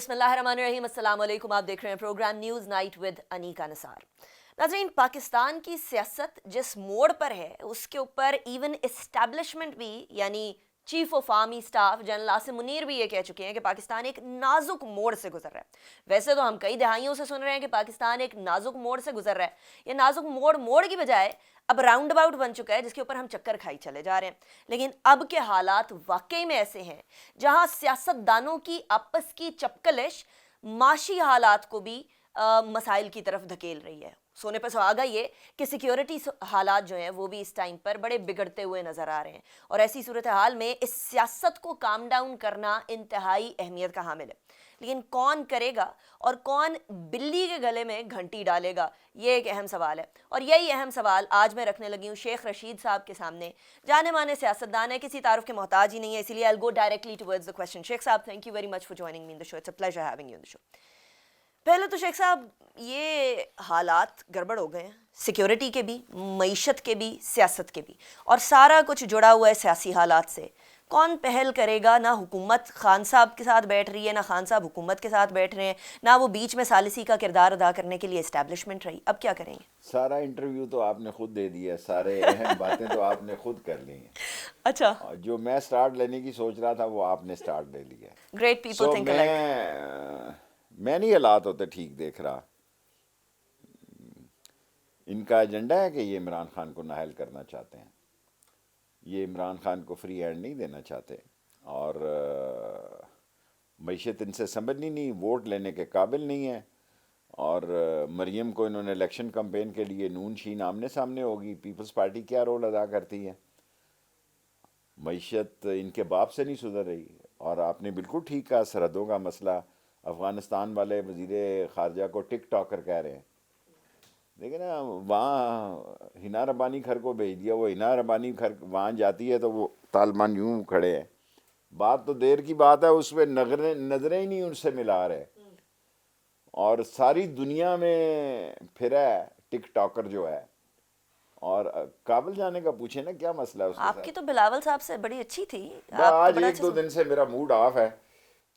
بسم اللہ الرحمن الرحیم. السلام علیکم. آپ دیکھ رہے ہیں پروگرام نیوز نائٹ ود انیکا نثار. ناظرین، پاکستان کی سیاست جس موڑ پر ہے اس کے اوپر ایون اسٹیبلشمنٹ بھی، یعنی chief of army staff general Asim Munir بھی یہ کہہ چکے ہیں کہ پاکستان ایک نازک موڑ سے گزر رہا ہے. ویسے تو ہم کئی دہائیوں سے سن رہے ہیں کہ پاکستان ایک نازک موڑ سے گزر رہا ہے. یہ نازک موڑ کی بجائے اب راؤنڈ اباؤٹ بن چکا ہے جس کے اوپر ہم چکر کھائی چلے جا رہے ہیں. لیکن اب کے حالات واقعی میں ایسے ہیں جہاں سیاست دانوں کی آپس کی چپکلش معاشی حالات کو بھی مسائل کی طرف دھکیل رہی ہے. سونے پہ سہاگا یہ کہ سیکیورٹی حالات جو ہیں وہ بھی اس ٹائم پر بڑے بگڑتے ہوئے نظر آ رہے ہیں، اور ایسی صورتحال میں اس سیاست کو کام ڈاؤن کرنا انتہائی اہمیت کا حامل ہے. لیکن کون کرے گا اور کون بلی کے گلے میں گھنٹی ڈالے گا، یہ ایک اہم سوال ہے. اور یہی اہم سوال آج میں رکھنے لگی ہوں شیخ رشید صاحب کے سامنے. جانے مانے سیاستدان ہے، کسی تعارف کے محتاج ہی نہیں ہے، اسی لیے I'll go directly towards the question. شیخ صاحب, thank you very much for joining me in the show. It's a pleasure having you on the show. پہلے تو شیخ صاحب، یہ حالات گڑبڑ ہو گئے ہیں، سیکیورٹی کے بھی، معیشت کے بھی، سیاست کے بھی، اور سارا کچھ جڑا ہوا ہے سیاسی حالات سے. کون پہل کرے گا؟ نہ حکومت خان صاحب کے ساتھ بیٹھ رہی ہے، نہ خان صاحب حکومت کے ساتھ بیٹھ رہے ہیں، نہ وہ بیچ میں ثالثی کا کردار ادا کرنے کے لیے اسٹیبلشمنٹ رہی. اب کیا کریں گے؟ سارا انٹرویو تو آپ نے خود دے دیا، سارے اہم باتیں تو آپ نے خود کر لی ہیں. اچھا، جو میں سٹارٹ لینے کی سوچ رہا تھا وہ آپ نے سٹارٹ لے لیا. Great people think alike. میں نہیں حالات ہوتے ٹھیک دیکھ رہا. ان کا ایجنڈا ہے کہ یہ عمران خان کو نااہل کرنا چاہتے ہیں، یہ عمران خان کو فری ہینڈ نہیں دینا چاہتے، اور معیشت ان سے سمجھنی نہیں، ووٹ لینے کے قابل نہیں ہے. اور مریم کو انہوں نے الیکشن کمپین کے لیے نون شین آمنے سامنے ہوگی. پیپلز پارٹی کیا رول ادا کرتی ہے؟ معیشت ان کے باپ سے نہیں سدھر رہی. اور آپ نے بالکل ٹھیک کہا، سرحدوں کا مسئلہ. افغانستان والے وزیر خارجہ کو ٹک ٹاکر کہہ رہے ہیں. دیکھیں نا، وہاں ہنا ربانی گھر کو بھیج دیا، وہ ہنا ربانی گھر وہاں جاتی ہے تو وہ طالبان یوں کھڑے ہیں. بات تو دیر کی بات ہے، اس پہ نظریں ہی نہیں ان سے ملا رہے. اور ساری دنیا میں پھرا ہے ٹک ٹاکر جو ہے. اور کابل جانے کا پوچھیں نا کیا مسئلہ ہے اس کے آپ کی تو بلاول صاحب سے بڑی اچھی تھی. آج ایک دو دن سے میرا موڈ آف ہے،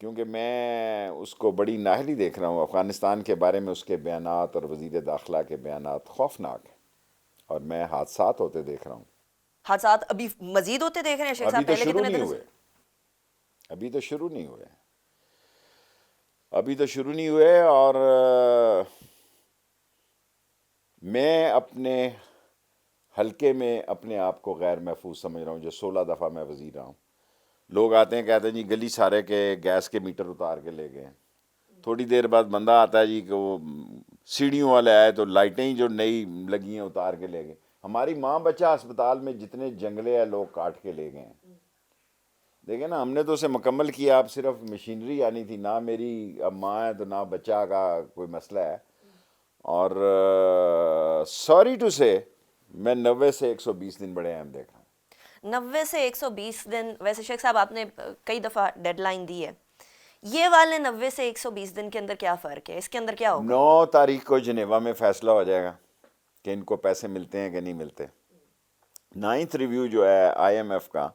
کیونکہ میں اس کو بڑی نااہلی دیکھ رہا ہوں. افغانستان کے بارے میں اس کے بیانات اور وزیر داخلہ کے بیانات خوفناک ہیں، اور میں حادثات ہوتے دیکھ رہا ہوں. حادثات ابھی مزید ہوتے دیکھ رہے ہیں شیخ صاحب؟ ابھی تو پہلے شروع کتنے نہیں دن ہوئے، ابھی تو شروع نہیں ہوئے، ابھی تو شروع نہیں ہوئے. اور میں اپنے حلقے میں اپنے آپ کو غیر محفوظ سمجھ رہا ہوں. جو 16 دفعہ میں وزیر رہا ہوں، لوگ آتے ہیں کہتے ہیں جی گلی سارے کے گیس کے میٹر اتار کے لے گئے. تھوڑی دیر بعد بندہ آتا ہے جی کہ وہ سیڑھیوں والے آئے تو لائٹیں ہی جو نئی لگی ہیں اتار کے لے گئے. ہماری ماں بچہ اسپتال میں جتنے جنگلے ہیں لوگ کاٹ کے لے گئے ہیں. دیکھیں نا، ہم نے تو اسے مکمل کیا. اب صرف مشینری آنی تھی. نہ میری اب ماں ہے تو نہ بچہ کا کوئی مسئلہ ہے. اور سوری ٹو سے میں 90 سے 120 دن بڑے اہم دیکھ رہا ہوں. 90 سے 120 دن. ویسے شیخ صاحب آپ نے کئی دفعہ ڈیڈ لائن دی ہے، یہ والے 90 سے 120 دن کے اندر کیا فرق ہے؟ اس کے اندر کیا ہوگا؟ 9 تاریخ کو جنیوا میں فیصلہ ہو جائے گا کہ ان کو پیسے ملتے ہیں کہ نہیں ملتے. 9th ریویو جو ہے IMF کا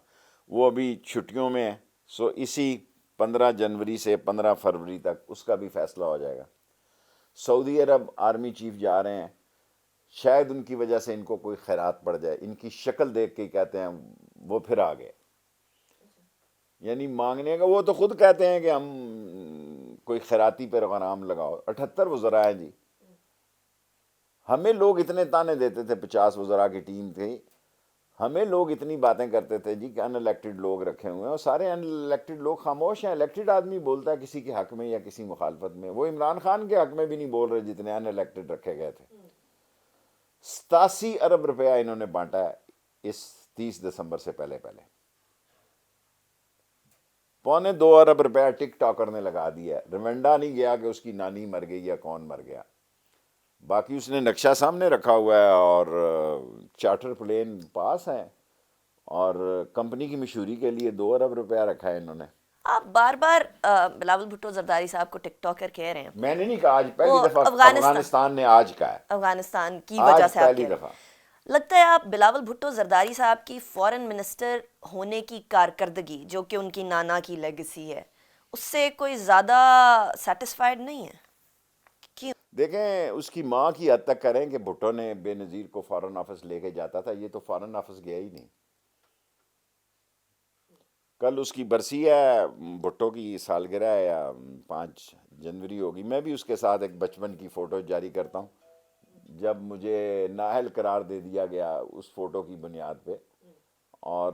وہ ابھی چھٹیوں میں ہے. سو اسی 15 جنوری سے 15 فروری تک اس کا بھی فیصلہ ہو جائے گا. سعودی عرب آرمی چیف جا رہے ہیں، شاید ان کی وجہ سے ان کو کوئی خیرات پڑ جائے. ان کی شکل دیکھ کے کہتے ہیں وہ پھر آ گئے، یعنی مانگنے کا. وہ تو خود کہتے ہیں کہ ہم کوئی خیراتی پروگرام لگاؤ. 78 وزراء ہیں جی. ہمیں لوگ اتنے تانے دیتے تھے، 50 وزراء کی ٹیم تھی، ہمیں لوگ اتنی باتیں کرتے تھے جی کہ ان الیکٹڈ لوگ رکھے ہوئے ہیں، اور سارے ان الیکٹڈ لوگ خاموش ہیں. الیکٹڈ آدمی بولتا ہے کسی کے حق میں یا کسی مخالفت میں. وہ عمران خان کے حق میں بھی نہیں بول رہے جتنے ان الیکٹڈ رکھے گئے تھے. 87 ارب روپیہ انہوں نے بانٹا ہے اس 30 دسمبر سے پہلے. 1.25 ارب روپیہ ٹک ٹاکر نے لگا دیا ہے. روانڈا نہیں گیا کہ اس کی نانی مر گئی یا کون مر گیا. باقی اس نے نقشہ سامنے رکھا ہوا ہے، اور چارٹر پلین پاس ہیں، اور کمپنی کی مشہوری کے لیے 2 ارب روپیہ رکھا ہے انہوں نے. آپ بار بار بلاول بھٹو زرداری صاحب کو ٹک ٹاکر کہہ رہے ہیں. میں نے نہیں کہا، آج پہلی دفعہ افغانستان نے آج کہا ہے. افغانستان کی وجہ سے آپ پہلی دفعہ لگتا ہے آپ بلاول بھٹو زرداری صاحب کی فورن منسٹر ہونے کی کارکردگی، جو کہ ان کی نانا کی لیگسی ہے، اس سے کوئی زیادہ سیٹسفائڈ نہیں ہے؟ کیوں؟ دیکھیں اس کی ماں کی حد تک کریں کہ بھٹو نے بے نظیر کو فارن آفس لے کے جاتا تھا، یہ تو فارن آفس گیا ہی نہیں. کل اس کی برسی ہے، بھٹو کی سالگرہ ہے، یا 5 جنوری ہوگی. میں بھی اس کے ساتھ ایک بچپن کی فوٹو جاری کرتا ہوں، جب مجھے نااہل قرار دے دیا گیا اس فوٹو کی بنیاد پہ. اور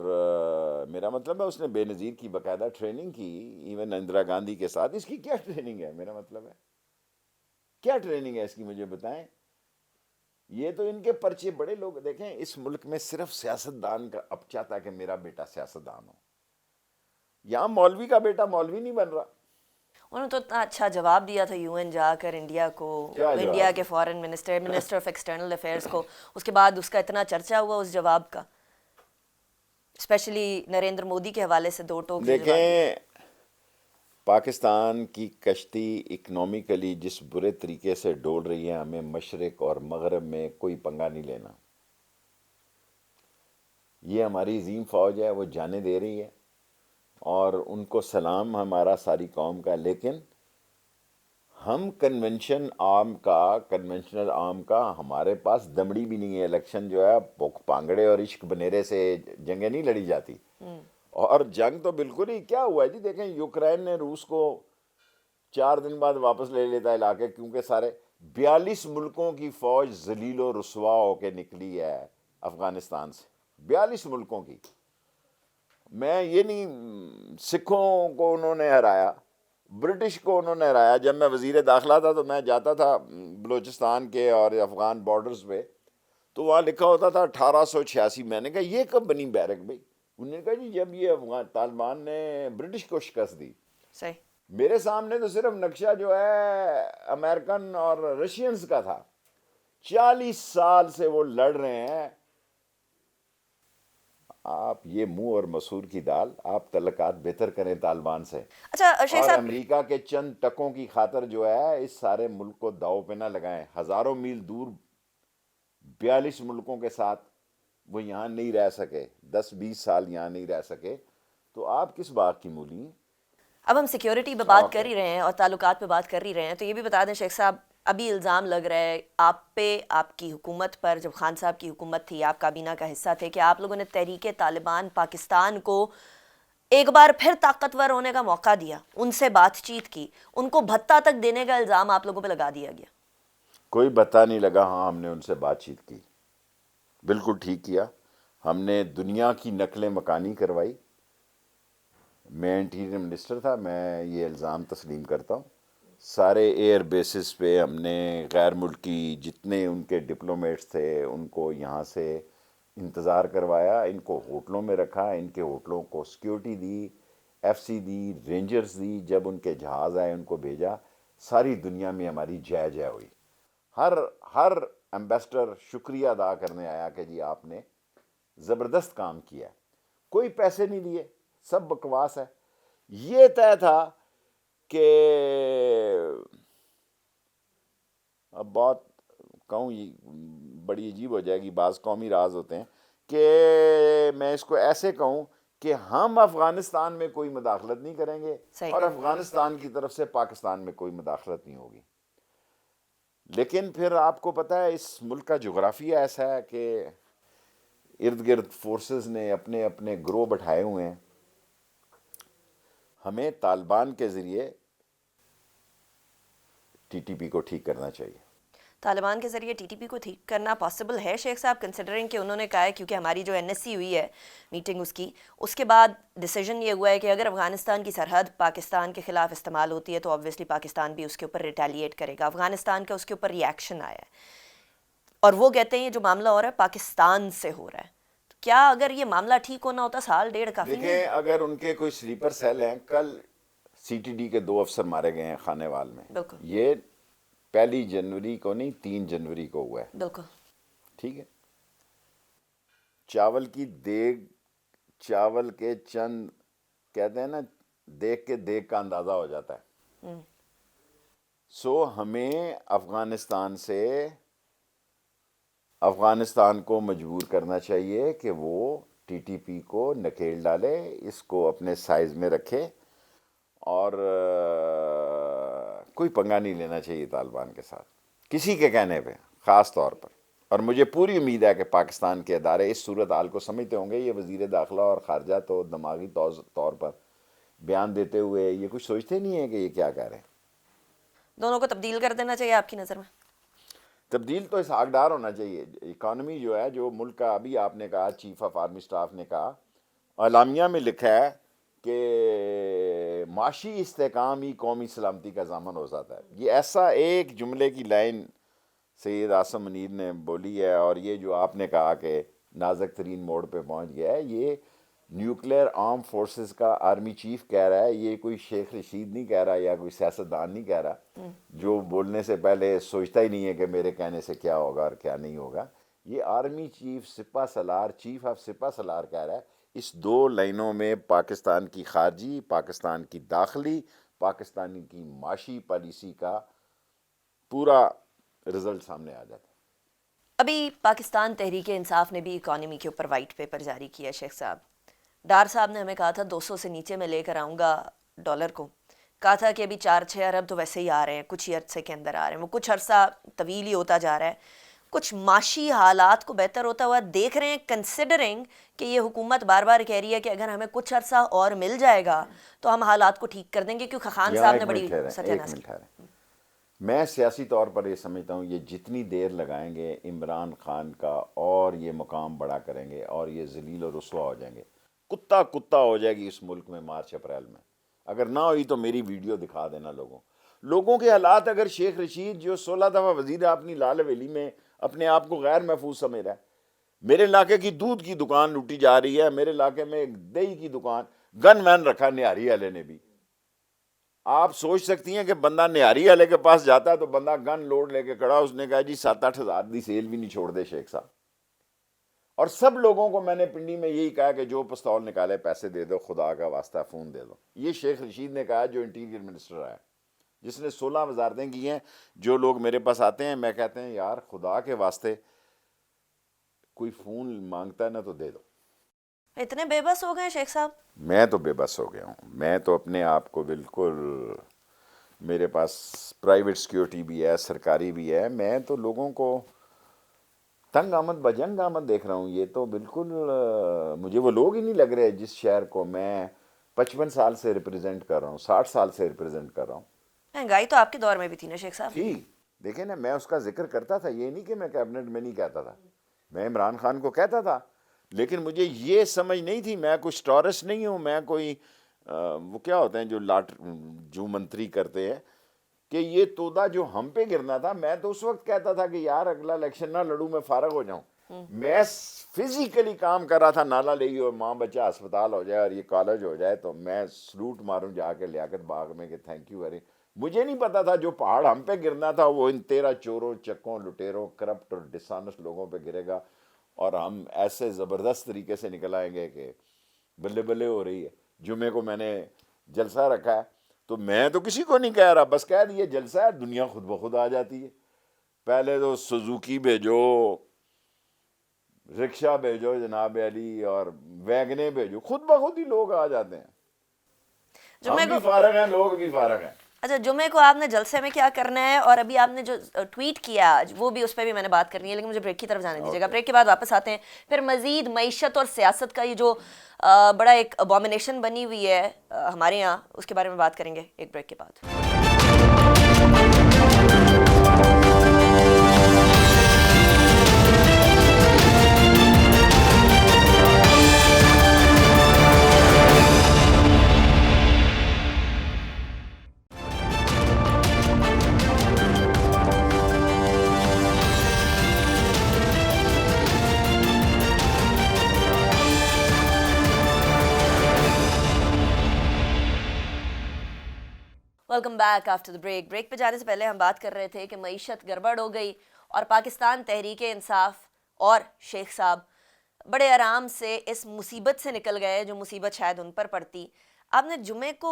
میرا مطلب ہے اس نے بے نظیر کی باقاعدہ ٹریننگ کی، ایون اندرا گاندھی کے ساتھ. اس کی کیا ٹریننگ ہے؟ میرا مطلب ہے کیا ٹریننگ ہے اس کی، مجھے بتائیں. یہ تو ان کے پرچے بڑے لوگ. دیکھیں اس ملک میں صرف سیاستدان کا اب چاہتا ہے کہ میرا بیٹا سیاستدان ہو. یہاں مولوی کا بیٹا مولوی نہیں بن رہا. انہوں نے تو اتنا اچھا جواب دیا تھا یو این جا کر انڈیا کو، کیا انڈیا جواب کے دیا؟ Foreign minister of external affairs کو. اس کے بعد اس کا اتنا چرچا ہوا اس جواب کا، اسپیشلی نریندر مودی کے حوالے سے 2 ٹوک جو جواب دیا. دیکھیں پاکستان کی کشتی اکنومیکلی جس برے طریقے سے ڈول رہی ہے، ہمیں مشرق اور مغرب میں کوئی پنگا نہیں لینا. یہ ہماری عظیم فوج ہے، وہ جانیں دے رہی ہے، اور ان کو سلام ہمارا ساری قوم کا. لیکن ہم کنونشنل آرم کا ہمارے پاس دمڑی بھی نہیں ہے. الیکشن جو ہے پانگڑے اور عشق بنیرے سے جنگیں نہیں لڑی جاتی. اور جنگ تو بالکل ہی کیا ہوا ہے جی. دیکھیں یوکرائن نے روس کو 4 دن بعد واپس لے لیتا علاقے، کیونکہ سارے 42 ملکوں کی فوج ذلیل و رسوا ہو کے نکلی ہے افغانستان سے. 42 ملکوں کی. میں یہ نہیں، سکھوں کو انہوں نے ہرایا، برٹش کو انہوں نے ہرایا. جب میں وزیر داخلہ تھا تو میں جاتا تھا بلوچستان کے اور افغان بارڈرز پہ، تو وہاں لکھا ہوتا تھا 1886. میں نے کہا یہ کب بنی بیرک بھائی؟ انہوں نے کہا جی جب یہ افغان طالبان نے برٹش کو شکست دی. صحیح. میرے سامنے تو صرف نقشہ جو ہے امریکن اور رشینز کا تھا. 40 سال سے وہ لڑ رہے ہیں. آپ یہ منہ اور مسور کی دال، آپ تعلقات بہتر کریں طالبان سے. اچھا شیخ اور صاحب، امریکہ کے چند ٹکوں کی خاطر جو ہے اس سارے ملک کو داؤ پہ نہ لگائیں. ہزاروں میل دور 42 ملکوں کے ساتھ وہ یہاں نہیں رہ سکے، 10-20 سال یہاں نہیں رہ سکے، تو آپ کس بات کی مولی ہیں؟ اب ہم سیکیورٹی پہ بات کر ہی رہے ہیں اور تعلقات پہ بات کر ہی رہے ہیں، تو یہ بھی بتا دیں شیخ صاحب، ابھی الزام لگ رہا ہے آپ پہ، آپ کی حکومت پر، جب خان صاحب کی حکومت تھی، آپ کابینہ کا حصہ تھے، کہ آپ لوگوں نے تحریک طالبان پاکستان کو ایک بار پھر طاقتور ہونے کا موقع دیا، ان سے بات چیت کی، ان کو بھتہ تک دینے کا الزام آپ لوگوں پہ لگا دیا گیا. کوئی بتا نہیں لگا. ہاں ہم نے ان سے بات چیت کی، بالکل ٹھیک کیا. ہم نے دنیا کی نقل مکانی کروائی. میں انٹیریئر منسٹر تھا، میں یہ الزام تسلیم کرتا ہوں. سارے ایئر بیسز پہ ہم نے غیر ملکی جتنے ان کے ڈپلومیٹس تھے ان کو یہاں سے انتظار کروایا، ان کو ہوٹلوں میں رکھا، ان کے ہوٹلوں کو سیکیورٹی دی، ایف سی دی، رینجرز دی. جب ان کے جہاز آئے ان کو بھیجا. ساری دنیا میں ہماری جے جے ہوئی. ہر ایمبیسڈر شکریہ ادا کرنے آیا کہ جی آپ نے زبردست کام کیا. کوئی پیسے نہیں دیے، سب بکواس ہے. یہ طے تھا کہ اب بہت کہوں یہ بڑی عجیب ہو جائے گی، بعض قومی راز ہوتے ہیں، کہ میں اس کو ایسے کہوں کہ ہم افغانستان میں کوئی مداخلت نہیں کریں گے، صحیح. اور افغانستان کی طرف سے پاکستان میں کوئی مداخلت نہیں ہوگی. لیکن پھر آپ کو پتہ ہے اس ملک کا جغرافیہ ایسا ہے کہ ارد گرد فورسز نے اپنے اپنے گروہ بٹھائے ہوئے ہیں. ہمیں طالبان کے ذریعے ٹی ٹی پی کو ٹھیک کرنا چاہیے. طالبان کے ذریعے ٹی ٹی پی کو ٹھیک کرنا پاسبل ہے شیخ صاحب، کنسیڈرنگ کہ انہوں نے کہا ہے، کیونکہ ہماری جو این ایس سی ہوئی ہے میٹنگ اس کی، اس کے بعد ڈیسیجن یہ ہوا ہے کہ اگر افغانستان کی سرحد پاکستان کے خلاف استعمال ہوتی ہے تو آبویسلی پاکستان بھی اس کے اوپر ریٹیلیٹ کرے گا. افغانستان کا اس کے اوپر ری ایکشن آیا ہے، اور وہ کہتے ہیں یہ جو معاملہ ہو رہا ہے پاکستان سے ہو رہا ہے. کیا اگر یہ معاملہ ٹھیک ہونا ہوتا 1.5 سال کافی نہیں؟ دیکھیں اگر ان کے کوئی سلیپر سیل ہیں، کل سی ٹی ڈی کے 2 افسر مارے گئے ہیں خانے وال میں. بالکل یہ 1 جنوری کو نہیں، 3 جنوری کو ہوا ہے. بالکل. ٹھیک ہے. چاول کی دیگ، چاول کے چند کہتے ہیں نا، دیکھ کے دیگ کا اندازہ ہو جاتا ہے. سو ہمیں افغانستان کو مجبور کرنا چاہیے کہ وہ ٹی ٹی پی کو نکیل ڈالے، اس کو اپنے سائز میں رکھے. اور کوئی پنگا نہیں لینا چاہیے طالبان کے ساتھ کسی کے کہنے پہ خاص طور پر. اور مجھے پوری امید ہے کہ پاکستان کے ادارے اس صورتحال کو سمجھتے ہوں گے. یہ وزیر داخلہ اور خارجہ تو دماغی طور پر بیان دیتے ہوئے یہ کچھ سوچتے نہیں ہیں کہ یہ کیا کہہ رہے ہیں. دونوں کو تبدیل کر دینا چاہیے آپ کی نظر میں؟ تبدیل تو اسحاق ڈار ہونا چاہیے. اکانومی جو ہے جو ملک کا, ابھی آپ نے کہا چیف آف آرمی سٹاف نے کہا, اعلامیہ میں لکھا ہے کہ معاشی استحکام ہی قومی سلامتی کا ضامن ہو جاتا ہے. یہ ایسا ایک جملے کی لائن سید عاصم منیر نے بولی ہے, اور یہ جو آپ نے کہا کہ نازک ترین موڑ پہ پہنچ گیا ہے, یہ نیوکلیر آرم فورسز کا آرمی چیف کہہ رہا ہے. یہ کوئی شیخ رشید نہیں کہہ رہا یا کوئی سیاستدان نہیں کہہ رہا جو بولنے سے پہلے سوچتا ہی نہیں ہے کہ میرے کہنے سے کیا ہوگا اور کیا نہیں ہوگا. یہ آرمی چیف سپہ سالار, چیف آف سپہ سالار کہہ رہا ہے. اس 2 لائنوں میں پاکستان کی خارجی, پاکستان کی داخلی, پاکستانی کی معاشی پالیسی کا پورا رزلٹ سامنے آ جاتا ہے. ابھی پاکستان تحریک انصاف نے بھی اکانومی کے اوپر وائٹ پیپر جاری کیا. شیخ صاحب, ڈار صاحب نے ہمیں کہا تھا 200 سے نیچے میں لے کر آؤں گا ڈالر کو. کہا تھا کہ ابھی 4-6 ارب تو ویسے ہی آ رہے ہیں, کچھ ہی عرصے کے اندر آ رہے ہیں. وہ کچھ عرصہ طویل ہی ہوتا جا رہا ہے. کچھ معاشی حالات کو بہتر ہوتا ہوا دیکھ رہے ہیں, کنسیڈرنگ کہ یہ حکومت بار بار کہہ رہی ہے کہ اگر ہمیں کچھ عرصہ اور مل جائے گا تو ہم حالات کو ٹھیک کر دیں گے, کیونکہ خان صاحب نے بڑی ستیاناش کی. میں سیاسی طور پر یہ سمجھتا ہوں یہ جتنی دیر لگائیں گے عمران خان کا اور یہ مقام بڑا کریں گے اور یہ ذلیل و رسوا ہو جائیں گے. کتا ہو جائے گی اس ملک میں مارچ اپریل میں. اگر نہ ہوئی تو میری ویڈیو دکھا دینا لوگوں کے حالات. اگر شیخ رشید جو 16 دفعہ وزیر اپنی لال حویلی میں اپنے آپ کو غیر محفوظ سمجھ رہا ہے, میرے علاقے کی دودھ کی دکان لوٹی جا رہی ہے, میرے علاقے میں دہی کی دکان, گن مین رکھا نہاری والے نے بھی. آپ سوچ سکتی ہیں کہ بندہ نہاری والے کے پاس جاتا ہے تو بندہ گن لوڈ لے کے کھڑا, اس نے کہا جی 7-8 ہزار دی سیل بھی نہیں چھوڑ دے شیخ صاحب. اور سب لوگوں کو میں نے پنڈی میں یہی کہا کہ جو پستول نکالے پیسے دے دو, خدا کا واسطہ فون دے دو. یہ شیخ رشید نے کہا جو انٹیریئر منسٹر ہے, جس نے 16 وزارتیں کی ہیں. جو لوگ میرے پاس آتے ہیں میں کہتے ہیں یار خدا کے واسطے کوئی فون مانگتا ہے نا تو دے دو. اتنے بے بس ہو گئے شیخ صاحب؟ میں تو بے بس ہو گیا ہوں. میں تو اپنے آپ کو بالکل, میرے پاس پرائیویٹ سیکیورٹی بھی ہے, سرکاری بھی ہے. میں تو لوگوں کو تنگ آمد بجنگ آمد دیکھ رہا ہوں. یہ تو بالکل مجھے وہ لوگ ہی نہیں لگ رہے جس شہر کو میں 55 سال سے ریپرزینٹ کر رہا ہوں, 60 سال سے ریپرزینٹ کر رہا ہوں. مہنگائی تو آپ کے دور میں بھی تھی نا شیخ صاحب؟ جی دیکھیں نا, میں اس کا ذکر کرتا تھا, یہ نہیں کہ میں کیبنٹ میں نہیں کہتا تھا, میں عمران خان کو کہتا تھا. لیکن مجھے یہ سمجھ نہیں تھی, میں کوئی ٹورسٹ نہیں ہوں, میں کوئی وہ کیا ہوتے ہیں جو منتری کرتے ہیں, کہ یہ تودا جو ہم پہ گرنا تھا. میں تو اس وقت کہتا تھا کہ یار اگلا الیکشن نہ لڑوں, میں فارغ ہو جاؤں. میں فزیکلی کام کر رہا تھا, نالا لے اور ماں بچہ اسپتال ہو جائے اور یہ کالج ہو جائے تو میں سلوٹ ماروں جا کے لیاقت باغ میں کہ تھینک یو ویری. مجھے نہیں پتا تھا جو پہاڑ ہم پہ گرنا تھا وہ ان 13 چوروں, چکوں, لٹیروں, کرپٹ اور ڈسانس لوگوں پہ گرے گا, اور ہم ایسے زبردست طریقے سے نکل آئیں گے کہ بلے بلے ہو رہی ہے. جمعے کو میں نے جلسہ رکھا ہے تو میں تو کسی کو نہیں کہہ رہا, بس کہہ دیے جلسہ ہے, دنیا خود بخود آ جاتی ہے. پہلے تو سوزوکی بھیجو, رکشہ بھیجو جناب علی, اور ویگنے بھیجو, خود بخود ہی لوگ آ جاتے ہیں. ہم بھی فارغ ہیں, لوگ بھی فارغ ہیں. اچھا, جمعے کو آپ نے جلسے میں کیا کرنا ہے, اور ابھی آپ نے جو ٹویٹ کیا آج وہ بھی, اس پہ بھی میں نے بات کرنی ہے, لیکن مجھے بریک کی طرف جانے دیجیے گا. بریک کے بعد واپس آتے ہیں, پھر مزید معیشت اور سیاست کا یہ جو بڑا ایک ابومینیشن بنی ہوئی ہے ہمارے یہاں, اس کے بارے میں بات کریں گے ایک بریک کے بعد. Welcome back after the break. Break پہ جانے سے پہلے ہم بات کر رہے تھے کہ معیشت گڑبڑ ہو گئی اور پاکستان تحریک انصاف اور شیخ صاحب بڑے آرام سے اس مصیبت سے نکل گئے جو مصیبت شاید ان پر پڑتی. آپ نے جمعے کو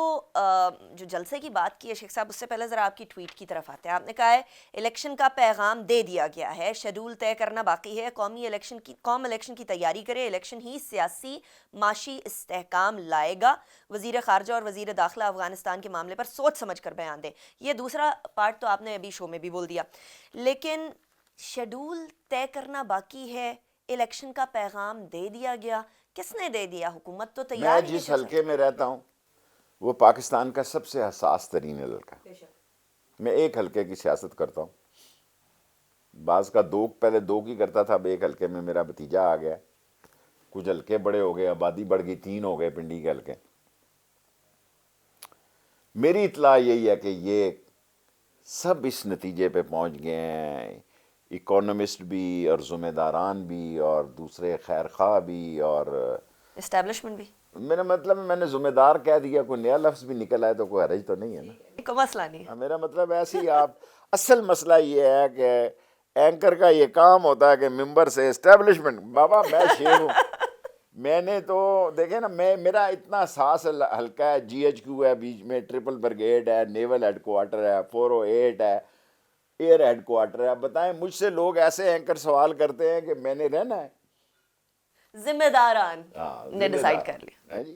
جو جلسے کی بات کی ہے شیخ صاحب، اس سے پہلے ذرا آپ کی ٹویٹ کی طرف آتے ہیں. آپ نے کہا ہے الیکشن کا پیغام دے دیا گیا ہے، شیڈول طے کرنا باقی ہے، قوم الیکشن کی تیاری کرے، الیکشن ہی سیاسی معاشی استحکام لائے گا، وزیر خارجہ اور وزیر داخلہ افغانستان کے معاملے پر سوچ سمجھ کر بیان دیں. یہ دوسرا پارٹ تو آپ نے ابھی شو میں بھی بول دیا، لیکن شیڈول طے کرنا باقی ہے، الیکشن کا پیغام دے دیا گیا. کس نے دے دیا؟ حکومت تو میں تیار ہی ہے. جس حلقے میں رہتا ہوں وہ پاکستان کا سب سے حساس ترین حلقہ ہے. میں ایک حلقے کی سیاست کرتا ہوں. بعض کا پہلے دو کی کرتا تھا، اب ایک حلقے میں میرا بھتیجا آ گیا، کچھ حلقے بڑے ہو گئے، آبادی بڑھ گئی، 3 ہو گئے پنڈی کے حلقے. میری اطلاع یہی ہے کہ یہ سب اس نتیجے پہ پہنچ گئے ہیں، اکانومسٹ بھی اور ذمہ داران بھی اور دوسرے خیر خواہ بھی اور اسٹیبلشمنٹ بھی. میرا مطلب میں نے ذمہ دار کہہ دیا، کوئی نیا لفظ بھی نکل آئے تو کوئی حرج تو نہیں ہے نا. کوئی مسئلہ نہیں ہے. میرا مطلب ایسے ہی آپ اصل مسئلہ یہ ہے کہ اینکر کا یہ کام ہوتا ہے کہ ممبر سے اسٹیبلشمنٹ. بابا میں شیر ہوں. میں نے تو دیکھیں نا، میرا اتنا حساس حلقہ ہے. جی ایچ کیو ہے بیچ میں، ٹرپل بریگیڈ ہے، نیول ہیڈ کوارٹر ہے، 408 ہے، ایئر ہیڈ کوارٹر ہے. بتائیں مجھ سے لوگ ایسے اینکر سوال کرتے ہیں کہ میں نے رہنا ہے. ذمہ داران نے ڈیسائیڈ کر لیا جی،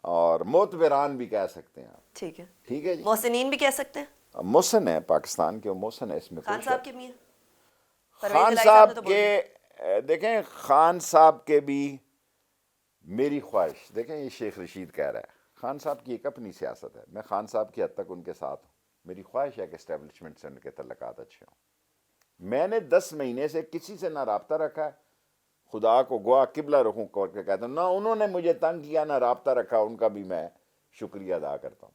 اور معتبران بھی کہہ سکتے ہیں آپ. ٹھیک ہے، ٹھیک ہے جی. محسنین بھی کہہ سکتے ہیں. محسن ہے پاکستان کے، محسن ہے. اس میں خان صاحب کے میاں خان صاحب کے دیکھیں، خان صاحب کے بھی میری خواہش، دیکھیں یہ شیخ رشید کہہ رہا ہے، خان صاحب کی ایک اپنی سیاست ہے. میں خان صاحب کی حد تک ان کے ساتھ ہوں. میری خواہش ہے کہ اسٹیبلشمنٹ سے ان کے تعلقات اچھے ہوں. میں نے 10 مہینے سے کسی سے نہ رابطہ رکھا ہے. خدا کو گواہ قبلہ رکھوں کر کے کہتا ہوں، نہ انہوں نے مجھے تنگ کیا نہ رابطہ رکھا. ان کا بھی میں شکریہ ادا کرتا ہوں.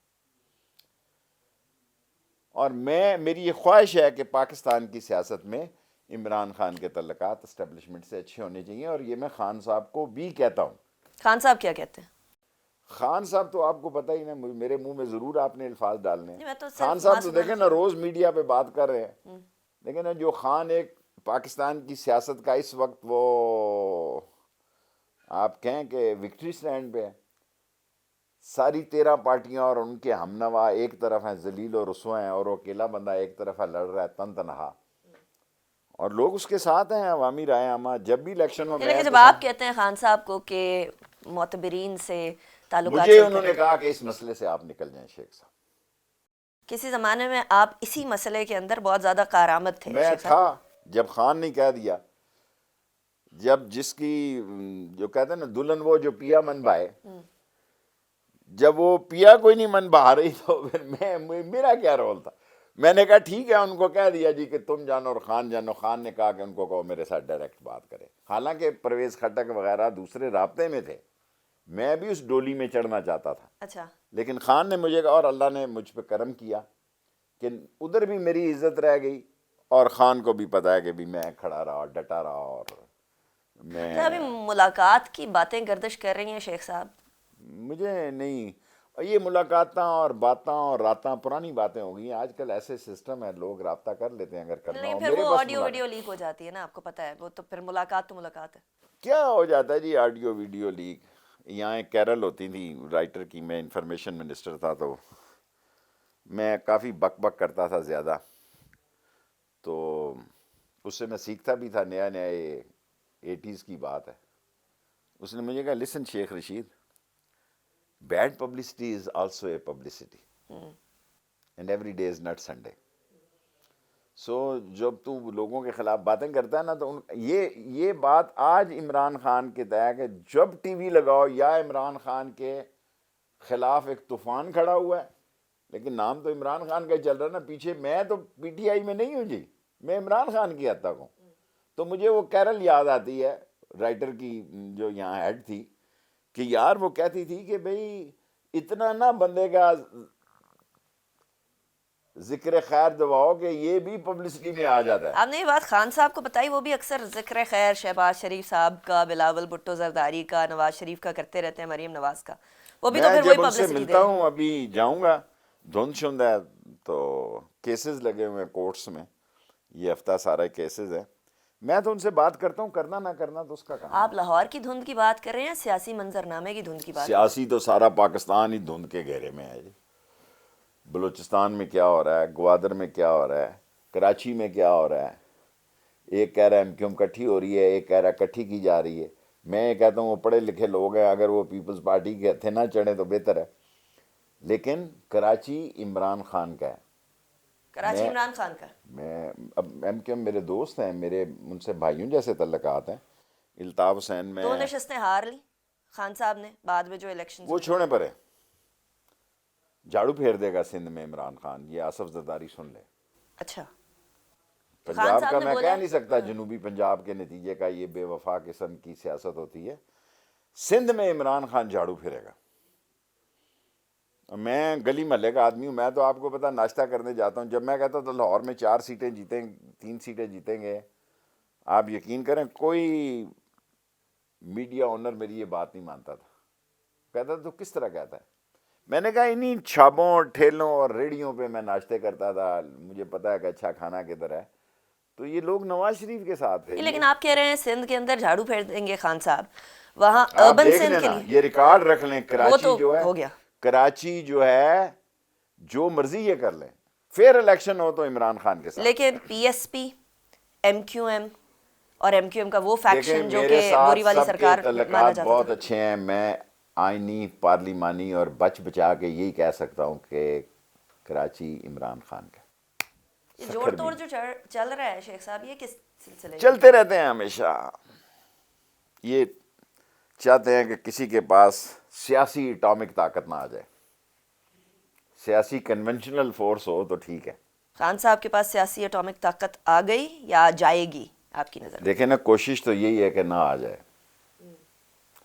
اور میری یہ خواہش ہے کہ پاکستان کی سیاست میں عمران خان کے تعلقات اسٹیبلشمنٹ سے اچھے ہونے چاہیے. اور یہ میں خان صاحب کو بھی کہتا ہوں. خان صاحب کیا کہتے ہیں؟ خان صاحب تو آپ کو پتہ ہی نا، میرے منہ میں ضرور آپ نے الفاظ ڈالنے ہیں. میں تو خان صاحب تو دیکھیں نا روز میڈیا پہ بات کر رہے ہیں، لیکن نا جو خان ایک پاکستان کی سیاست کا اس وقت وہ آپ کہیں کہ وکٹری سٹینڈ پہ ہے. ساری 13 پارٹیاں اور ان کے ہم نوا ایک طرف ہیں، ذلیل و رسوا ہیں، اور وہ اکیلا بندہ ایک طرف ہے، لڑ رہا ہے تن تنہا، اور لوگ اس کے ساتھ ہیں. عوامی رائے عامہ جب بھی الیکشن ہو لیکن جب آپ کہتے ہیں خان صاحب کو کہ معتبرین سے تعلقات، مجھے انہوں نے کہا کہ اس مسئلے سے آپ نکل جائیں شیخ صاحب. کسی زمانے میں آپ اسی مسئلے کے اندر بہت زیادہ کارآمد تھے. میں تھا جب خان نے کہہ دیا، جب جس کی جو کہتے ہیں نا دلہن وہ جو پیا من بھائے، جب وہ پیا کوئی نہیں من بہا رہی تو پھر میرا کیا رول تھا. میں نے کہا ٹھیک ہے، ان کو کہہ دیا جی کہ تم جانو اور خان جانو. خان نے کہا کہ ان کو کہو میرے ساتھ ڈائریکٹ بات کرے. حالانکہ پرویز خٹک وغیرہ دوسرے رابطے میں تھے، میں بھی اس ڈولی میں چڑھنا چاہتا تھا. اچھا. لیکن خان نے مجھے کہا، اور اللہ نے مجھ پہ کرم کیا کہ ادھر بھی میری عزت رہ گئی، اور خان کو بھی پتا ہے کہ بھی میں کھڑا رہا اور ڈٹا رہا. اور میں ابھی ملاقات کی باتیں گردش کر رہی ہیں شیخ صاحب. مجھے نہیں، یہ ملاقاتاں اور باتاں اور راتاں پرانی باتیں ہو گئی ہیں. آج کل ایسے سسٹم ہے، لوگ رابطہ کر لیتے ہیں اگر کرنا ہو. لیکن پھر وہ آڈیو ویڈیو لیک ہو جاتی ہے نا، آپ کو پتہ ہے، وہ تو پھر ملاقات تو ملاقات ہے. کیا ہو جاتا ہے جی آڈیو ویڈیو لیک. یہاں ایک کیرل ہوتی تھی رائٹر کی، میں انفارمیشن منسٹر تھا تو میں کافی بک بک کرتا تھا زیادہ، تو اس سے میں سیکھتا بھی تھا. نیا نیا یہ 80s کی بات ہے. اس نے مجھے کہا listen Sheikh Rashid, bad publicity is also a publicity and every day is not Sunday. So جب تو لوگوں کے خلاف باتیں کرتا ہے نا تو یہ بات آج عمران خان کے تحت ہے کہ جب ٹی وی لگاؤ یا عمران خان کے خلاف ایک طوفان کھڑا ہوا ہے، لیکن نام تو عمران خان کا ہی چل رہا ہے نا پیچھے. میں تو پی ٹی آئی میں نہیں ہوں جی، میں عمران خان کی حد تک ہوں. تو مجھے وہ کیرل یاد آتی ہے رائٹر کی جو یہاں ہیڈ تھی، کہ یار وہ کہتی تھی کہ بھئی اتنا نہ بندے کا ذکر خیر دباؤ کہ یہ بھی پبلسٹی میں آ جاتا ہے. آپ نے یہ بات خان صاحب کو بتائی، وہ بھی اکثر ذکر خیر شہباز شریف صاحب کا، بلاول بھٹو زرداری کا، نواز شریف کا کرتے رہتے ہیں، مریم نواز کا. وہ بھی تو پھر وہی پبلسٹی دے. میں جب ان سے ملتا ہوں، ابھی جاؤں گا دھند شند ہے تو کیسز لگے ہوئے ہیں کورٹس میں، یہ ہفتہ سارا کیسز ہے. میں تو ان سے بات کرتا ہوں, کرنا نہ کرنا تو اس کا کام. آپ لاہور کی دھند کی بات کر رہے ہیں, سیاسی منظرنامے کی دھند کی بات؟ سیاسی تو سارا پاکستان ہی دھند کے گھیرے میں ہے جی. بلوچستان میں کیا ہو رہا ہے, گوادر میں کیا ہو رہا ہے, کراچی میں کیا ہو رہا ہے. ایک کہہ رہا ہے ایم کیو ایم کٹھی ہو رہی ہے, ایک کہہ رہا ہے کٹھی کی جا رہی ہے. میں یہ کہتا ہوں وہ پڑھے لکھے لوگ ہیں, اگر وہ پیپلز پارٹی کے ہتھے نہ چڑھیں تو بہتر ہے. لیکن کراچی عمران خان کا ہے. کراچی عمران خان کا. میں اب ایم کیو ایم میرے دوست ہیں, میرے ان سے بھائیوں جیسے تعلقات ہیں. الطاف حسین میں 2 نشستیں ہار لی خان صاحب نے بعد میں جو الیکشن. وہ چھوڑنے پر ہے, جھاڑو پھیر دے گا سندھ میں عمران خان, یہ آصف زرداری سن لے. اچھا, پنجاب کا میں کہہ نہیں سکتا, جنوبی پنجاب کے نتیجے کا یہ بے وفا قسم کی سیاست ہوتی ہے. سندھ میں عمران خان جھاڑو پھرے گا. میں گلی محلے کا آدمی ہوں, میں تو آپ کو پتا ناشتہ کرنے جاتا ہوں, جب میں کہتا ہوں تو لاہور میں 4 سیٹیں جیتیں, 3 سیٹیں جیتیں گے, آپ یقین کریں کوئی میڈیا اونر میری یہ بات نہیں مانتا تھا. کہتا تو کس طرح کہتا ہے. میں نے کہا انہیں چھابوں ٹھیلوں اور ریڑیوں پہ میں ناشتے کرتا تھا, مجھے پتا ہے کہ اچھا کھانا کدھر ہے. تو یہ لوگ نواز شریف کے ساتھ تھے. لیکن آپ کہہ رہے ہیں سندھ کے اندر جھاڑو پھیر دیں گے خان صاحب, وہاں اربن سندھ کے لیے یہ ریکارڈ رکھ لیں, کراچی جو ہے ہو گیا, کراچی جو ہے جو مرضی یہ کر لیں, پھر الیکشن ہو تو عمران خان کے ساتھ. لیکن P S P, M Q M اور ایم کیو ایم کا وہ فیکشن جو کہ بوری والی سرکار مانا تعلقات جاتا بہت تھا. اچھے ہیں. میں آئینی پارلیمانی اور بچ بچا کے یہی کہہ سکتا ہوں کہ کراچی عمران خان کا. یہ جوڑ توڑ جو چل رہا ہے شیخ صاحب, یہ کس سلسلے؟ چلتے رہتے ہیں ہمیشہ. یہ چاہتے ہیں کہ کسی کے پاس سیاسی اٹامک طاقت نہ آ جائے, سیاسی کنونشنل فورس ہو تو ٹھیک ہے. خان صاحب کے پاس سیاسی اٹامک طاقت آ گئی یا جائے گی آپ کی نظر؟ دیکھیں نا, کوشش تو یہی ہے کہ نہ آ جائے.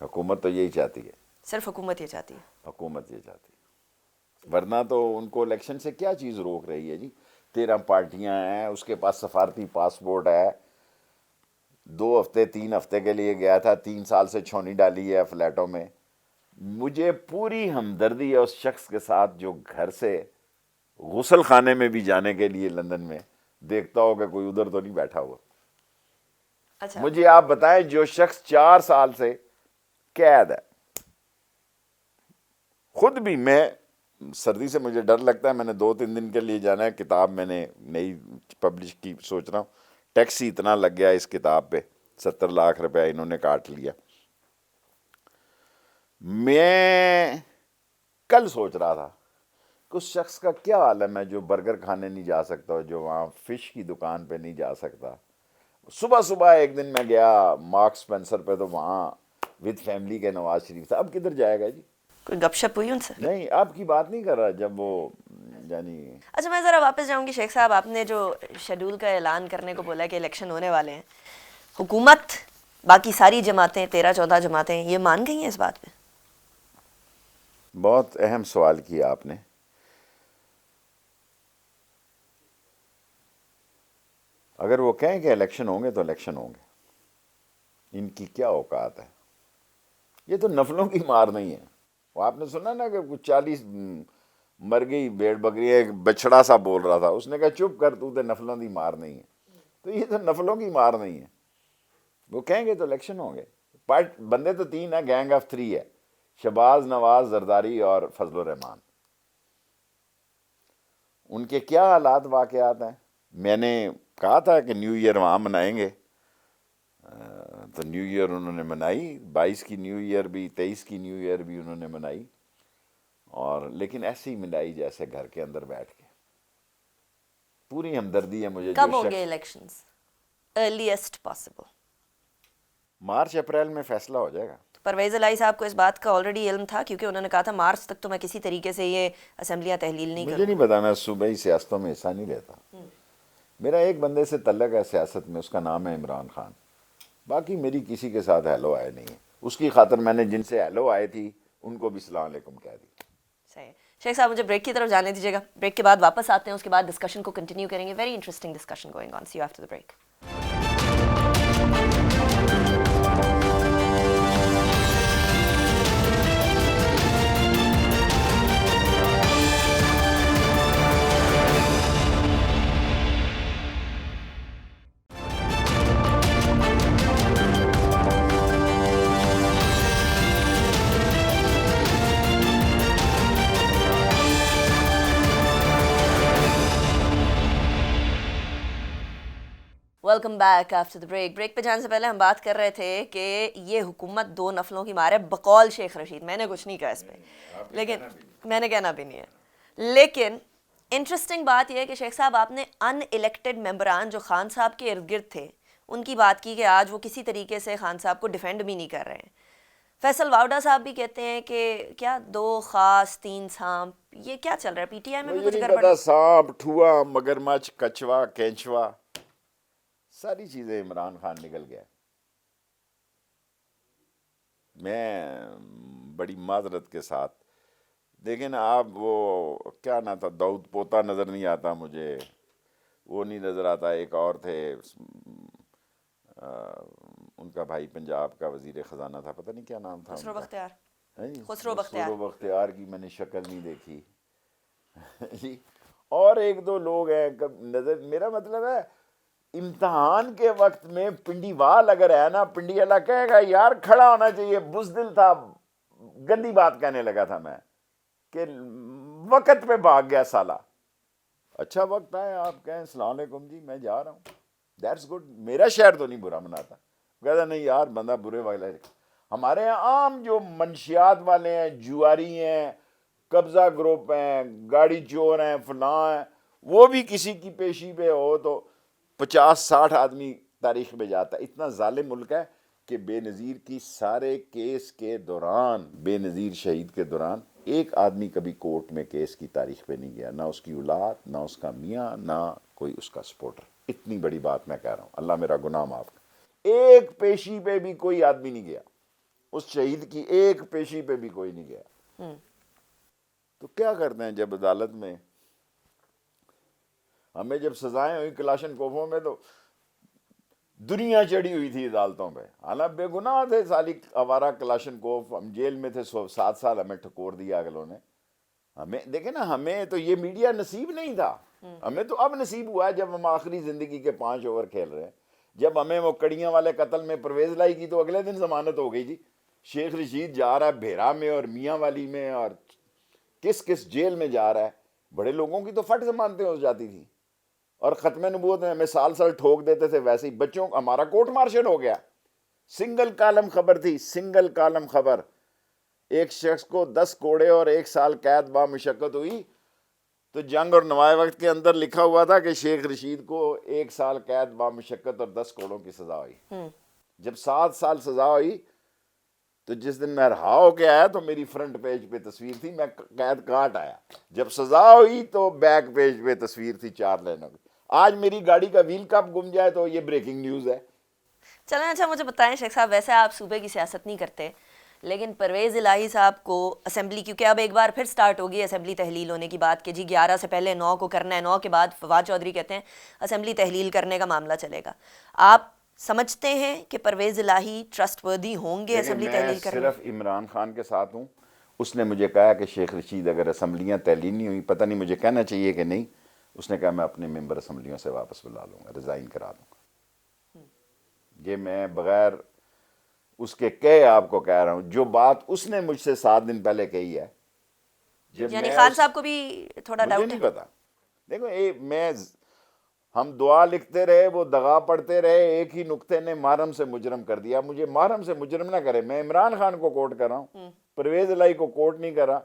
حکومت تو یہی چاہتی ہے, صرف حکومت یہ چاہتی ہے, حکومت یہ چاہتی ہے, ورنہ تو ان کو الیکشن سے کیا چیز روک رہی ہے جی. 13 پارٹیاں ہیں, اس کے پاس سفارتی پاسپورٹ ہے, 2 ہفتے 3 ہفتے کے لیے گیا تھا, 3 سال سے چھونی ڈالی ہے فلیٹوں میں. مجھے پوری ہمدردی ہے اس شخص کے ساتھ جو گھر سے غسل خانے میں بھی جانے کے لیے لندن میں دیکھتا ہو کہ کوئی ادھر تو نہیں بیٹھا ہوا. اچھا مجھے آپ بتائیں, جو شخص 4 سال سے قید ہے, خود بھی میں سردی سے مجھے ڈر لگتا ہے, میں نے 2-3 دن کے لیے جانا ہے. کتاب میں نے نئی پبلش کی سوچ رہا ہوں, ٹیکسی اتنا لگ گیا اس کتاب پہ, 70 لاکھ روپے انہوں نے کاٹ لیا. میں کل سوچ رہا تھا کہ اس شخص کا کیا عالم ہے جو برگر کھانے نہیں جا سکتا, جو وہاں فش کی دکان پہ نہیں جا سکتا. صبح ایک دن میں گیا مارک سپینسر پہ, تو وہاں وتھ فیملی کے نواز شریف تھا. اب کدھر جائے گا جی؟ کوئی گپ شپ ہوئی ان سے؟ نہیں, آپ کی بات نہیں کر رہا جب وہ یعنی. اچھا میں ذرا واپس جاؤں گی شیخ صاحب, آپ نے جو شیڈول کا اعلان کرنے کو بولا کہ الیکشن ہونے والے ہیں, حکومت باقی ساری جماعتیں 13-14 جماعتیں یہ مان گئی ہیں اس بات پہ؟ بہت اہم سوال کیا آپ نے. اگر وہ کہیں کہ الیکشن ہوں گے تو الیکشن ہوں گے. ان کی کیا اوقات ہے؟ یہ تو نفلوں کی مار نہیں ہے. وہ آپ نے سنا نا کہ کچھ 40 مر گئی بھیڑ بکری, ایک بچڑا سا بول رہا تھا, اس نے کہا چپ کر, تو نفلوں کی مار نہیں ہے. تو یہ تو نفلوں کی مار نہیں ہے. وہ کہیں گے تو الیکشن ہوں گے. بندے تو 3 ہیں, گینگ آف 3 ہے, شہباز, نواز, زرداری اور فضل الرحمان. ان کے کیا حالات واقعات ہیں؟ میں نے کہا تھا کہ نیو ایئر وہاں منائیں گے, تو نیو ایئر انہوں نے منائی, 22 کی نیو ایئر بھی, 23 کی نیو ایئر بھی انہوں نے منائی, اور لیکن ایسے ہی منائی جیسے گھر کے اندر بیٹھ کے. پوری ہمدردی ہے مجھے. کب ہوں گے elections? Earliest possible March April میں فیصلہ ہو جائے گا. پرویز الہی صاحب کو اس بات کا آلریڈی علم تھا, کیونکہ انہوں نے کہا تھا مارچ تک تو میں کسی طریقے سے یہ اسمبلیاں تحلیل نہیں کروں. مجھے نہیں پتا, میں صوبائی سیاستوں میں حصہ نہیں لیتا. میرا ایک بندے سے تعلق ہے سیاست میں, اس کا نام ہے عمران خان. باقی میری کسی کے ساتھ ہیلو آئے نہیں ہے. اس کی خاطر میں نے جن سے ہیلو آئے تھی ان کو بھی السلام علیکم کہہ دی. صحیح. شیخ صاحب مجھے بریک کی طرف جانے دیجیے گا, بریک کے بعد واپس آتے ہیں, اس کے بعد ڈسکشن کو کنٹینیو کریں گے. Very interesting discussion going on. See you after the break. Welcome back after the break پہ جانے سے پہلے ہم بات کر رہے تھے کہ یہ حکومت دو نفلوں کی مار ہے بقول شیخ رشید. میں نے کچھ نہیں کہا اس پہ, لیکن میں نے کہنا بھی نہیں ہے. لیکن انٹرسٹنگ بات یہ ہے کہ شیخ صاحب آپ نے ان الیکٹڈ ممبران جو خان صاحب کے ارد گرد تھے ان کی بات کی کہ آج وہ کسی طریقے سے خان صاحب کو ڈیفینڈ بھی نہیں کر رہے ہیں. فیصل واوڈا صاحب بھی کہتے ہیں کہ کیا 2 خاص 3 سانپ, یہ کیا چل رہا ہے؟ پی ٹی آئی میں بھی مجھے کچھ نہیں گڑبڑ پتا, سانپ, ٹھوا, مگرمچھ, کچھوا, کینچوا, ساری چیزیں عمران خان نکل گیا. میں بڑی معذرت کے ساتھ, دیکھیں نا آپ, وہ کیا نام تھا, داؤد پوتا نظر نہیں آتا مجھے, وہ نہیں نظر آتا, ایک اور تھے ان کا بھائی پنجاب کا وزیر خزانہ تھا, پتہ نہیں کیا نام تھا خسرو ان کا. بختیار. خسرو بختیار کی میں نے شکل نہیں دیکھی جی. اور ایک دو لوگ ہیں نظر, میرا مطلب ہے امتحان کے وقت میں پنڈی وال اگر ہے نا, پنڈی والا کہے گا یار کھڑا ہونا چاہیے, بزدل تھا, گندی بات کہنے لگا تھا میں کہ وقت پہ بھاگ گیا سالہ. اچھا وقت آئے آپ کہیں السلام علیکم جی میں جا رہا ہوں, دیٹس گڈ. میرا شہر تو نہیں برا مناتا, کہتا نہیں یار بندہ برے والے. ہمارے یہاں عام جو منشیات والے ہیں, جواری ہیں, قبضہ گروپ ہیں, گاڑی چور ہیں, فلاں ہیں, وہ بھی کسی کی پیشی پہ ہو تو 50-60 آدمی تاریخ میں جاتا ہے. اتنا ظالم ملک ہے کہ بے نظیر کی سارے کیس کے دوران, بے نظیر شہید کے دوران ایک آدمی کبھی کورٹ میں کیس کی تاریخ پہ نہیں گیا, نہ اس کی اولاد, نہ اس کا میاں, نہ کوئی اس کا سپورٹر. اتنی بڑی بات میں کہہ رہا ہوں, اللہ میرا گناہ معاف کر. ایک پیشی پہ بھی کوئی آدمی نہیں گیا, اس شہید کی ایک پیشی پہ بھی کوئی نہیں گیا. تو کیا کرتے ہیں جب عدالت میں ہمیں جب سزائیں ہوئی کلاشن کوفوں میں تو دنیا چڑھی ہوئی تھی عدالتوں پہ, حالانکہ بے گناہ تھے سالی آوارہ کلاشن کوف. ہم جیل میں تھے 7 سال, ہمیں ٹھکور دیا اگلوں نے. ہمیں دیکھیں نا, ہمیں تو یہ میڈیا نصیب نہیں تھا, ہمیں تو اب نصیب ہوا ہے جب ہم آخری زندگی کے 5 اوور کھیل رہے ہیں. جب ہمیں وہ کڑیاں والے قتل میں پرویز لائی کی تو اگلے دن ضمانت ہو گئی جی. شیخ رشید جا رہا ہے بھیرا میں اور میاں والی میں, اور کس کس جیل میں جا رہا ہے. بڑے لوگوں کی تو فٹ ضمانتیں ہو جاتی تھی, اور ختم نبوت میں ہمیں سال ٹھوک دیتے تھے. ویسے ہی بچوں, ہمارا کورٹ مارشل ہو گیا, سنگل کالم خبر تھی, سنگل کالم خبر. ایک شخص کو 10 کوڑے اور 1 سال قید با مشقت ہوئی, تو جنگ اور نوائے وقت کے اندر لکھا ہوا تھا کہ شیخ رشید کو 1 سال قید با مشقت اور 10 کوڑوں کی سزا ہوئی. جب 7 سال سزا ہوئی تو جس دن میں رہا ہو کے آیا تو میری فرنٹ پیج پہ تصویر تھی, میں قید کاٹ آیا. جب سزا ہوئی تو بیک پیج پہ تصویر تھی 4 لائنوں کی. آج میری گاڑی کا ویل کپ گم جائے تو یہ بریکنگ نیوز ہے. چلیں اچھا مجھے بتائیں شیخ صاحب, ویسے آپ صوبے کی سیاست نہیں کرتے, لیکن پرویز الہی صاحب کو اسمبلی, کیونکہ اب ایک بار پھر سٹارٹ ہوگی اسمبلی تحلیل ہونے کی بات کہ جی 11 سے پہلے 9 کو کرنا ہے, 9 کے بعد فواد چودھری کہتے ہیں اسمبلی تحلیل کرنے کا معاملہ چلے گا. آپ سمجھتے ہیں کہ پرویز الہی ٹرسٹ وردی ہوں گے اسمبلی تحلیل کرنے؟ میں صرف عمران خان کے ساتھ ہوں. اس نے مجھے کہا کہ شیخ رشید اگر اسمبلیاں تحلیل نہیں ہوئی, پتہ نہیں مجھے کہنا چاہیے کہ نہیں, اس نے کہا میں اپنے ممبر اسمبلیوں سے واپس بلا لوں گا, ریزائن کرا دوں گا. یہ میں بغیر اس کے کہے آپ کو کہہ رہا ہوں, جو بات اس نے مجھ سے 7 دن پہلے کہی ہے. یعنی خان صاحب کو بھی تھوڑا مجھے ڈاؤٹ نہیں ہے؟ پتا. دیکھو ہم دعا لکھتے رہے, وہ دغا پڑھتے رہے, ایک ہی نقطے نے محرم سے مجرم کر دیا. مجھے محرم سے مجرم نہ کرے. میں عمران خان کو کوٹ کر رہا ہوں, پرویز الہی کو کوٹ نہیں کر رہا.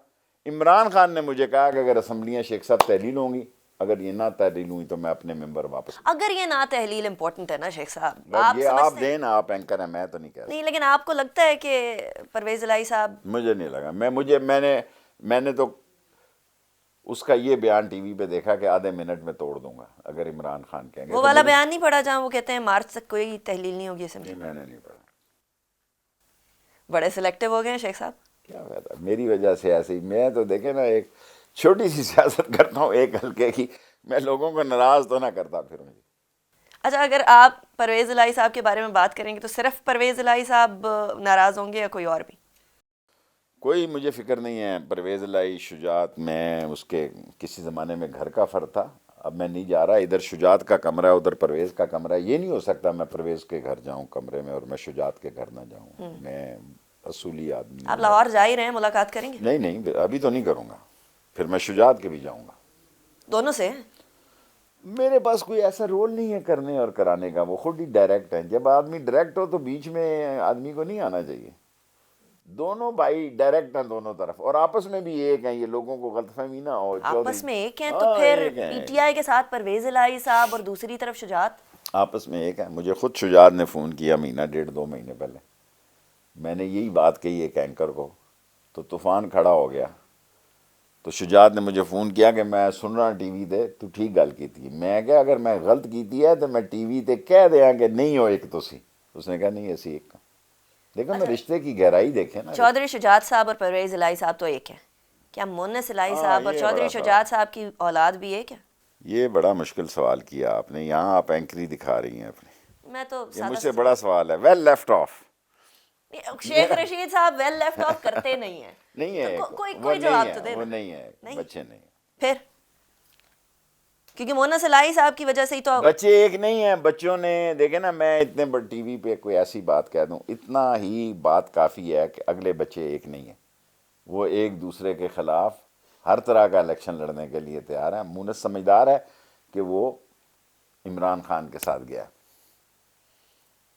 عمران خان نے مجھے کہا کہ اگر اسمبلیاں شیخ صاحب تحلیل ہوں گی, اگر یہ نہ تحلیل ہوئی تو میں اپنے ممبر واپس. اگر یہ نہ تحلیل امپورٹنٹ ہے نا شیخ صاحب, یہ آپ دیں, آپ اینکر ہیں, میں تو نہیں کہہ رہا. نہیں, لیکن آپ کو لگتا ہے کہ پرویز الہی صاحب؟ مجھے نہیں لگا. میں نے تو اس کا یہ بیان ٹی وی پہ دیکھا کہ آدھے منٹ میں توڑ دوں گا اگر عمران خان کہیں گے. وہ والا بیان نہیں پڑھا جہاں وہ کہتے ہیں مارچ تک کوئی تحلیل نہیں ہوگی اسمبلی؟ میں نے نہیں پڑھا. بڑے سلیکٹیو ہو گئے ہیں شیخ صاحب. کیا فائدہ میری وجہ سے ایسے ہی. میں تو دیکھیں نا, ایک چھوٹی سی سیاست کرتا ہوں ایک حلقے کی, میں لوگوں کو ناراض تو نہ کرتا پھر مجھے. اچھا, اگر آپ پرویز الہی صاحب کے بارے میں بات کریں گے تو صرف پرویز الہی صاحب ناراض ہوں گے یا کوئی اور بھی؟ کوئی مجھے فکر نہیں ہے. پرویز الہی, شجاعت, میں اس کے کسی زمانے میں گھر کا فرد تھا, اب میں نہیں جا رہا. ادھر شجاعت کا کمرہ ہے, ادھر پرویز کا کمرہ ہے. یہ نہیں ہو سکتا میں پرویز کے گھر جاؤں کمرے میں اور میں شجاعت کے گھر نہ جاؤں. میں اصولی آدمی. آپ لاہور جا ہی رہے ہیں, ملاقات کریں گے؟ نہیں, ابھی تو نہیں کروں گا. پھر میں شجاعت کے بھی جاؤں گا. دونوں سے؟ میرے پاس کوئی ایسا رول نہیں ہے کرنے اور کرانے کا, وہ خود ہی ڈائریکٹ ہیں. جب آدمی ڈائریکٹ ہو تو بیچ میں آدمی کو نہیں آنا چاہیے. دونوں بھائی ڈائریکٹ ہیں دونوں طرف, اور آپس میں بھی ایک ہیں, یہ لوگوں کو غلط فہمی نہ ہو. آپس میں ایک ہیں تو پھر پی ٹی آئی کے ساتھ پرویز الہی صاحب اور دوسری طرف شجاعت آپس میں ایک ہے. مجھے خود شجاعت نے فون کیا مہینہ ڈیڑھ 2 مہینے پہلے, میں نے یہی بات کہی ایک اینکر کو, تو طوفان کھڑا ہو گیا. تو شجاعت نے مجھے فون کیا کہ میں سن رہا ٹی وی تے تو ٹھیک گل کی. میں کہا اگر میں غلط کی ہے تو میں ٹی وی تے کہہ دیا کہ نہیں ہو ایک تسی. اس نے کہا نہیں اسی ایک کا. دیکھو نا رشتے کی گہرائی دیکھیں نا. چودھری شجاعت صاحب اور پرویز الہی صاحب تو ایک ہیں, کیا مونس الہی صاحب اور چودھری شجاعت صاحب کی اولاد بھی ایک ہے؟ یہ بڑا مشکل سوال کیا آپ نے, یہاں آپ اینکری دکھا رہی ہیں اپنی. میں تو یہ مجھ سے بڑا سوال ہے. Well left off. Sheikh Rashid صاحب ویل لیفٹ آف کرتے نہیں ہیں. نہیں ہے, کوئی جواب تو دے. وہ نہیں ہے, بچے نہیں. پھر کیونکہ مونس الہی صاحب کی وجہ سے ہی تو بچے ایک نہیں ہیں. بچوں نے دیکھے نا, میں اتنے بڑے ٹی وی پہ کوئی ایسی بات کہہ دوں, اتنا ہی بات کافی ہے کہ اگلے بچے ایک نہیں ہیں. وہ ایک دوسرے کے خلاف ہر طرح کا الیکشن لڑنے کے لیے تیار ہے. مونس سمجھدار ہے کہ وہ عمران خان کے ساتھ گیا.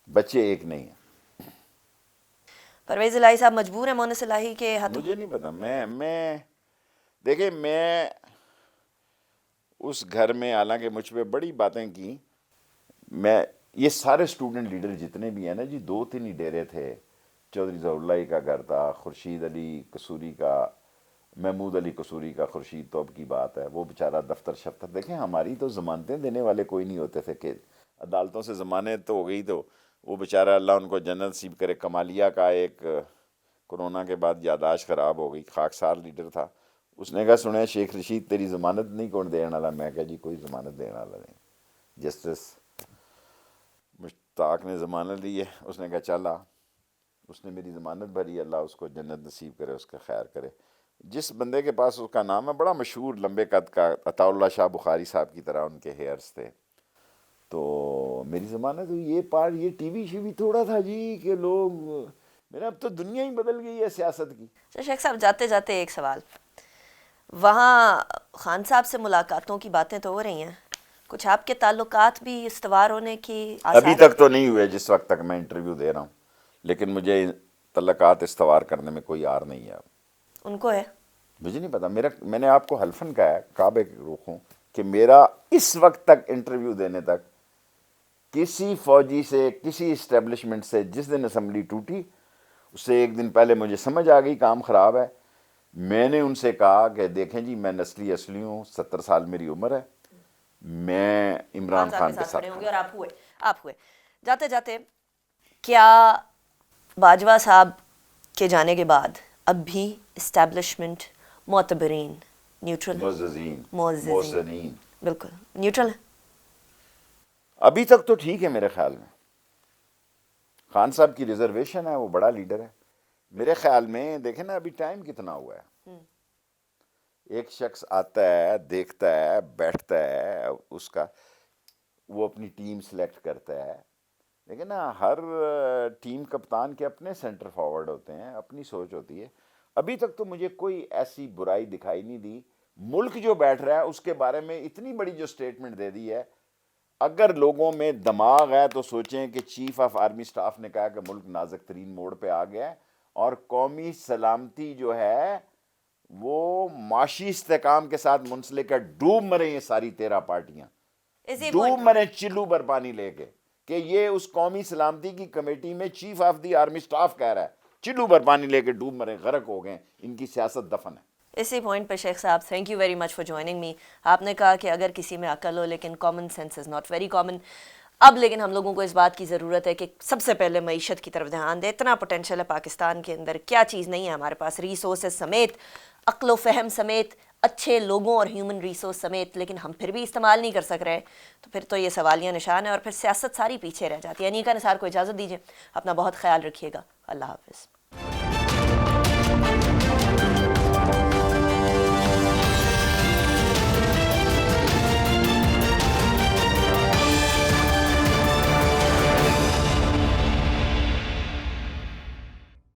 بچے ایک نہیں ہیں. پرویز الہی صاحب مجبور ہیں مونس الہی کے ہاتھوں؟ مجھے نہیں پتا. میں دیکھیں, میں اس گھر میں حالانکہ مجھ پہ بڑی باتیں کی, میں یہ سارے اسٹوڈنٹ لیڈر جتنے بھی ہیں نا جی, 2-3 ہی ڈیرے تھے. چودھری ظہور اللہ کا گھر تھا, خورشید علی قصوری کا, محمود علی قصوری کا, خورشید توب کی بات ہے, وہ بیچارہ دفتر شفتر. دیکھیں ہماری تو ضمانتیں دینے والے کوئی نہیں ہوتے تھے کہ عدالتوں سے ضمانت تو ہو گئی, تو وہ بیچارہ اللہ ان کو جنت نصیب کرے. کمالیہ کا ایک کورونا کے بعد یادداشت خراب ہو گئی, خاکسار لیڈر تھا. اس نے کہا سنیں شیخ رشید تیری ضمانت نہیں کون دینے والا. میں کہا جی کوئی ضمانت دینے والا نہیں. جسٹس مشتاق نے ضمانت لی ہے. اس نے کہا چلا, اس نے میری ضمانت بھری, اللہ اس کو جنت نصیب کرے, اس کا خیر کرے. جس بندے کے پاس اس کا نام ہے, بڑا مشہور لمبے قد کا, عطا اللہ شاہ بخاری صاحب کی طرح ان کے ہیئرز تھے, تو میری ضمانت ہوئی. یہ پار یہ ٹی وی شی وی تھوڑا تھا جی کہ لوگ, میرا اب تو دنیا ہی بدل گئی ہے سیاست کی. شیخ صاحب جاتے جاتے ایک سوال, وہاں خان صاحب سے ملاقاتوں کی باتیں تو ہو رہی ہیں, کچھ آپ کے تعلقات بھی استوار ہونے کی آثار؟ ابھی تک تو نہیں ہوئے جس وقت تک میں انٹرویو دے رہا ہوں, لیکن مجھے تعلقات استوار کرنے میں کوئی آر نہیں ہے. ان کو ہے؟ مجھے نہیں پتا. میں نے آپ کو حلفاً کہا ہے, کعبے کے رخ ہوں, کہ میرا اس وقت تک انٹرویو دینے تک کسی فوجی سے, کسی اسٹیبلشمنٹ سے, جس دن اسمبلی ٹوٹی اس سے ایک دن پہلے مجھے سمجھ آ گئی کام خراب ہے. میں نے ان سے کہا کہ دیکھیں جی میں نسلی اصلی ہوں, 70 سال میری عمر ہے, میں عمران خان کے ساتھ کھڑے ہوں گے. اور آپ ہوئے جاتے جاتے, کیا باجوہ صاحب کے جانے کے بعد اب بھی اسٹیبلشمنٹ, معتبرین, نیوٹرل, محسنین بالکل نیوٹرل ہے؟ ابھی تک تو ٹھیک ہے میرے خیال میں. خان صاحب کی ریزرویشن ہے, وہ بڑا لیڈر ہے میرے خیال میں. دیکھیں نا ابھی ٹائم کتنا ہوا ہے. ایک شخص آتا ہے, دیکھتا ہے, بیٹھتا ہے, اس کا وہ اپنی ٹیم سلیکٹ کرتا ہے. لیکن نا ہر ٹیم کپتان کے اپنے سینٹر فارورڈ ہوتے ہیں, اپنی سوچ ہوتی ہے. ابھی تک تو مجھے کوئی ایسی برائی دکھائی نہیں دی. ملک جو بیٹھ رہا ہے اس کے بارے میں اتنی بڑی جو سٹیٹمنٹ دے دی ہے, اگر لوگوں میں دماغ ہے تو سوچیں کہ چیف آف آرمی سٹاف نے کہا کہ ملک نازک ترین موڑ پہ آ گیا ہے, اور قومی سلامتی جو ہے وہ معاشی استحکام کے ساتھ منسلک ہے. ڈوب مرے یہ ساری 13 پارٹیاں, ڈوب مرے چلو بھر پانی لے کے, کہ یہ اس قومی سلامتی کی کمیٹی میں chief of the army staff کہہ رہا ہے چلو بھر پانی لے کے ڈوب مرے, غرق ہو گئے, ان کی سیاست دفن ہے. اسی پوائنٹ پہ شیخ صاحب thank you very much for joining me. آپ نے کہا کہ اگر کسی میں عقل ہو, لیکن common sense is not very common. اب لیکن ہم لوگوں کو اس بات کی ضرورت ہے کہ سب سے پہلے معیشت کی طرف دھیان دیں. اتنا پوٹینشیل ہے پاکستان کے اندر, کیا چیز نہیں ہے ہمارے پاس, ریسورسز سمیت, عقل و فہم سمیت, اچھے لوگوں اور ہیومن ریسورس سمیت, لیکن ہم پھر بھی استعمال نہیں کر سک رہے. تو پھر تو یہ سوالیہ نشان ہے, اور پھر سیاست ساری پیچھے رہ جاتی ہے. انیکا نثار کو اجازت دیجیے, اپنا بہت خیال رکھیے گا. اللہ حافظ.